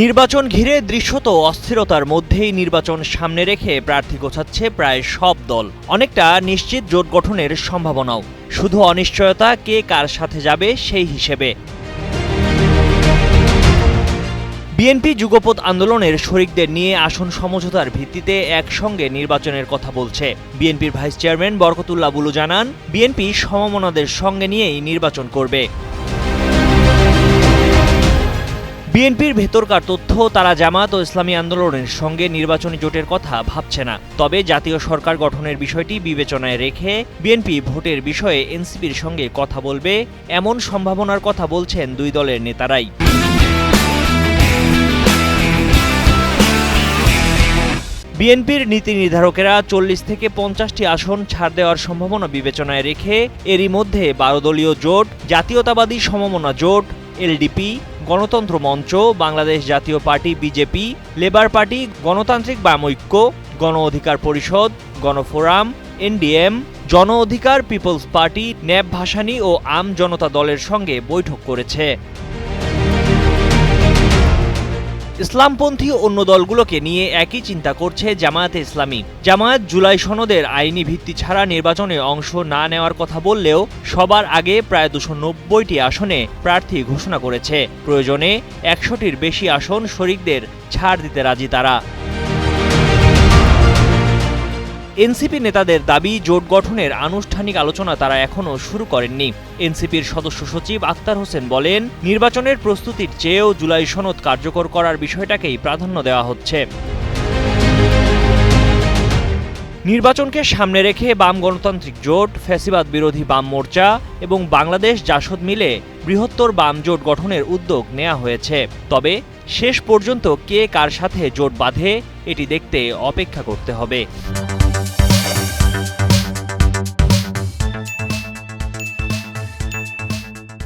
নির্বাচন ঘিরে দৃশ্যত অস্থিরতার মধ্যেই নির্বাচন সামনে রেখে প্রার্থী গোছাচ্ছে প্রায় সব দল। অনেকটা নিশ্চিত জোট গঠনের সম্ভাবনাও, শুধু অনিশ্চয়তা কে কার সাথে যাবে সেই হিসেবে। বিএনপি যুগপৎ আন্দোলনের শরিকদের নিয়ে আসন সমঝোতার ভিত্তিতে একসঙ্গে নির্বাচনের কথা বলছে। বিএনপির ভাইস চেয়ারম্যান বরকতুল্লাহ বুলু জানান, বিএনপি সমমনাদের সঙ্গে নিয়েই নির্বাচন করবে। বিএনপির ভেতরকার তথ্য, তারা জামায়াত ও ইসলামী আন্দোলনের সঙ্গে নির্বাচনী জোটের কথা ভাবছে না। তবে জাতীয় সরকার গঠনের বিষয়টি বিবেচনায় রেখে বিএনপি ভোটের বিষয়ে এনসিপির সঙ্গে কথা বলবে, এমন সম্ভাবনার কথা বলছেন দুই দলের নেতারাই। বিএনপির নীতি নির্ধারকেরা 40 থেকে 50টি আসন ছাড় দেওয়ার সম্ভাবনা বিবেচনায় রেখে এরই মধ্যে 12 দলীয় জোট, জাতীয়তাবাদী সমমনা জোট, এলডিপি, গণতন্ত্র মঞ্চ, বাংলাদেশ জাতীয় পার্টি বিজেপি, লেবার পার্টি, গণতান্ত্রিক বাম ঐক্য, গণ অধিকার পরিষদ, গণফোরাম, এনডিএম, জন অধিকার পিপলস পার্টি, ন্যাপ ভাসানী ও আম জনতা দলের সঙ্গে বৈঠক করেছে। ইসলামপন্থী অন্য দলগুলোকে নিয়ে একই চিন্তা করছে জামায়াতে ইসলামী। জামায়াত জুলাই সনদের আইনি ভিত্তি ছাড়া নির্বাচনে অংশ না নেওয়ার কথা বললেও সবার আগে প্রায় 290টি আসনে প্রার্থী ঘোষণা করেছে। প্রয়োজনে 100টির বেশি আসন শরিকদের ছাড় দিতে রাজি তারা। এনসিপি নেতাদের দাবি, জোট গঠনের আনুষ্ঠানিক আলোচনা তারা এখনও শুরু করেননি। এনসিপির সদস্য সচিব আক্তার হোসেন বলেন, নির্বাচনের প্রস্তুতির চেয়েও জুলাই সনদ কার্যকর করার বিষয়টাকেই প্রাধান্য দেওয়া হচ্ছে। নির্বাচনকে সামনে রেখে বাম গণতান্ত্রিক জোট, ফ্যাসিবাদ বিরোধী বাম মোর্চা এবং বাংলাদেশ জাসদ মিলে বৃহত্তর বাম জোট গঠনের উদ্যোগ নেওয়া হয়েছে। তবে শেষ পর্যন্ত কে কার সাথে জোট বাঁধে এটি দেখতে অপেক্ষা করতে হবে।